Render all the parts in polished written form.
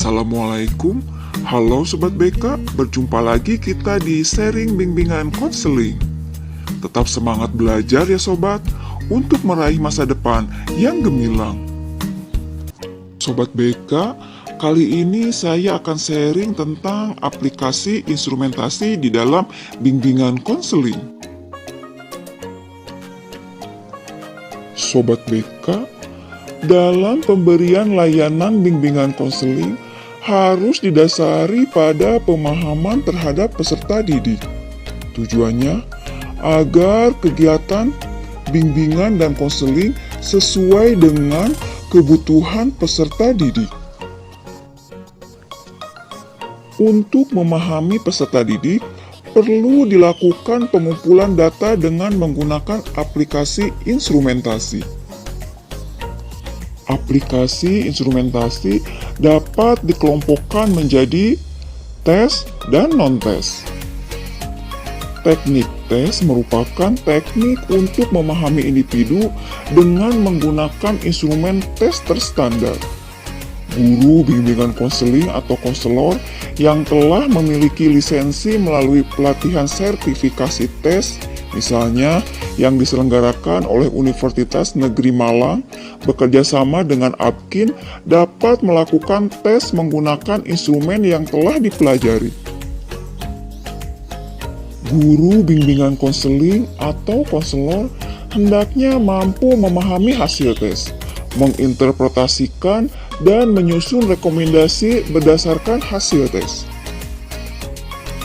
Assalamualaikum, halo Sobat BK, berjumpa lagi kita di sharing bimbingan konseling. Tetap semangat belajar ya Sobat, untuk meraih masa depan yang gemilang. Sobat BK, kali ini saya akan sharing tentang aplikasi instrumentasi di dalam bimbingan konseling. Sobat BK, dalam pemberian layanan bimbingan konseling harus didasari pada pemahaman terhadap peserta didik. Tujuannya agar kegiatan bimbingan dan konseling sesuai dengan kebutuhan peserta didik. Untuk memahami peserta didik, perlu dilakukan pengumpulan data dengan menggunakan aplikasi instrumentasi. Aplikasi instrumentasi dapat dikelompokkan menjadi tes dan non-tes. Teknik tes merupakan teknik untuk memahami individu dengan menggunakan instrumen tes terstandar. Guru bimbingan konseling atau konselor yang telah memiliki lisensi melalui pelatihan sertifikasi tes, misalnya yang diselenggarakan oleh Universitas Negeri Malang, bekerja sama dengan Apkin, dapat melakukan tes menggunakan instrumen yang telah dipelajari. Guru bimbingan konseling atau konselor hendaknya mampu memahami hasil tes, menginterpretasikan, dan menyusun rekomendasi berdasarkan hasil tes.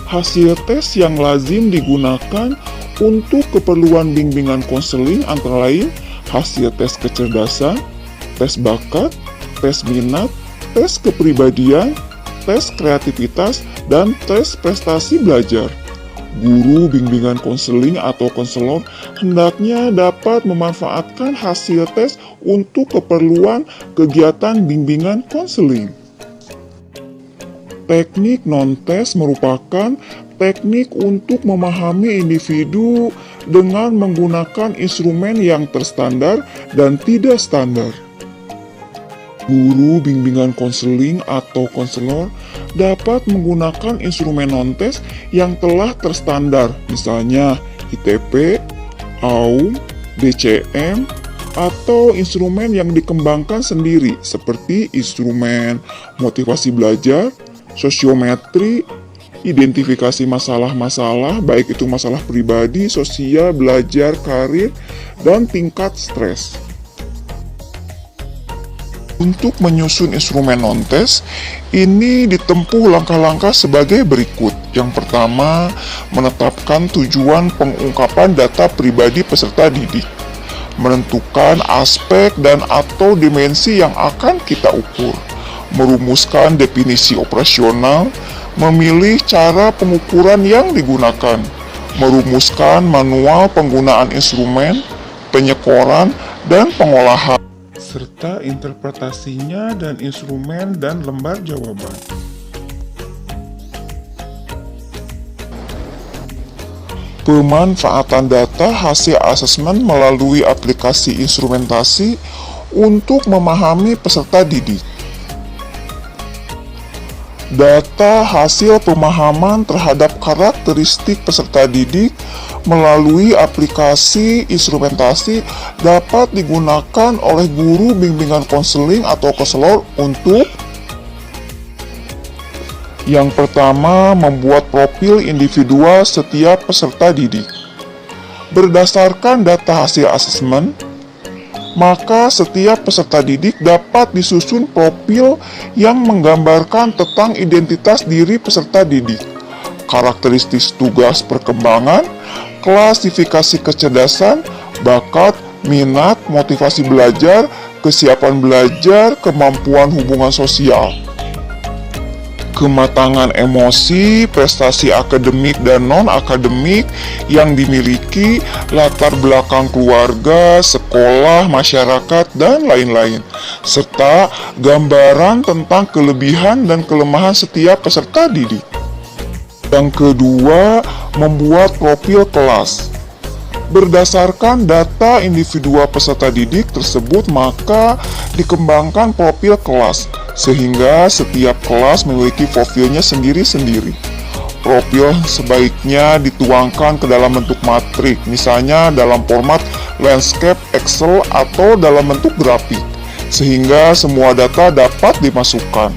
Hasil tes yang lazim digunakan untuk keperluan bimbingan konseling antara lain hasil tes kecerdasan, tes bakat, tes minat, tes kepribadian, tes kreativitas, dan tes prestasi belajar. Guru bimbingan konseling atau konselor hendaknya dapat memanfaatkan hasil tes untuk keperluan kegiatan bimbingan konseling. Teknik non-tes merupakan teknik untuk memahami individu dengan menggunakan instrumen yang terstandar dan tidak standar. Guru bimbingan konseling atau konselor dapat menggunakan instrumen non-tes yang telah terstandar, misalnya ITP, AUM, DCM, atau instrumen yang dikembangkan sendiri seperti instrumen motivasi belajar, sosiometri, identifikasi masalah-masalah, baik itu masalah pribadi, sosial, belajar, karir, dan tingkat stres. Untuk menyusun instrumen non-tes, ini ditempuh langkah-langkah sebagai berikut. Yang pertama, menetapkan tujuan pengungkapan data pribadi peserta didik. Menentukan aspek dan atau dimensi yang akan kita ukur. Merumuskan definisi operasional, memilih cara pengukuran yang digunakan, merumuskan manual penggunaan instrumen, penyekoran, dan pengolahan, serta interpretasinya dan instrumen dan lembar jawaban. Pemanfaatan data hasil asesmen melalui aplikasi instrumentasi untuk memahami peserta didik. Data hasil pemahaman terhadap karakteristik peserta didik melalui aplikasi instrumentasi dapat digunakan oleh guru bimbingan konseling atau konselor untuk yang pertama, membuat profil individual setiap peserta didik. Berdasarkan data hasil asesmen, maka setiap peserta didik dapat disusun profil yang menggambarkan tentang identitas diri peserta didik, karakteristik tugas perkembangan, klasifikasi kecerdasan, bakat, minat, motivasi belajar, kesiapan belajar, kemampuan hubungan sosial, kematangan emosi, prestasi akademik dan non-akademik yang dimiliki, latar belakang keluarga, sekolah, masyarakat, dan lain-lain, serta gambaran tentang kelebihan dan kelemahan setiap peserta didik. Yang kedua, membuat profil kelas. Berdasarkan data individual peserta didik tersebut, maka dikembangkan profil kelas, sehingga setiap kelas memiliki profilnya sendiri-sendiri. Profil sebaiknya dituangkan ke dalam bentuk matrik, misalnya dalam format landscape, Excel, atau dalam bentuk grafik, sehingga semua data dapat dimasukkan.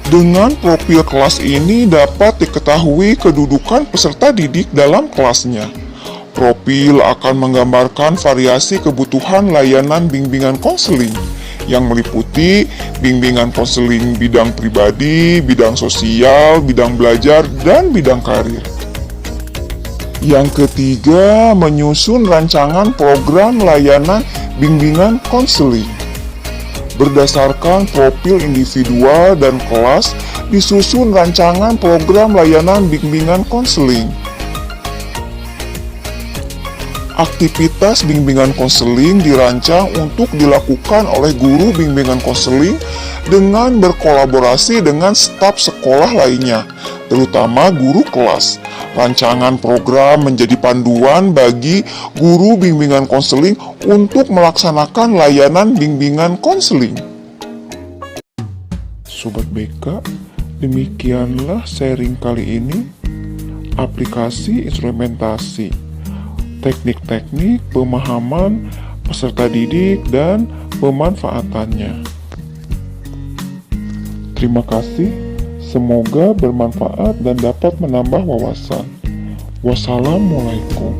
Dengan profil kelas ini dapat diketahui kedudukan peserta didik dalam kelasnya. Profil akan menggambarkan variasi kebutuhan layanan bimbingan konseling yang meliputi bimbingan konseling bidang pribadi, bidang sosial, bidang belajar, dan bidang karir. Yang ketiga, menyusun rancangan program layanan bimbingan konseling. Berdasarkan profil individual dan kelas, disusun rancangan program layanan bimbingan konseling. Aktivitas bimbingan konseling dirancang untuk dilakukan oleh guru bimbingan konseling dengan berkolaborasi dengan staf sekolah lainnya, terutama guru kelas. Rancangan program menjadi panduan bagi guru bimbingan konseling untuk melaksanakan layanan bimbingan konseling. Sobat BK, demikianlah sharing kali ini. Aplikasi instrumentasi, teknik-teknik pemahaman peserta didik dan pemanfaatannya. Terima kasih. Semoga bermanfaat dan dapat menambah wawasan. Wassalamualaikum.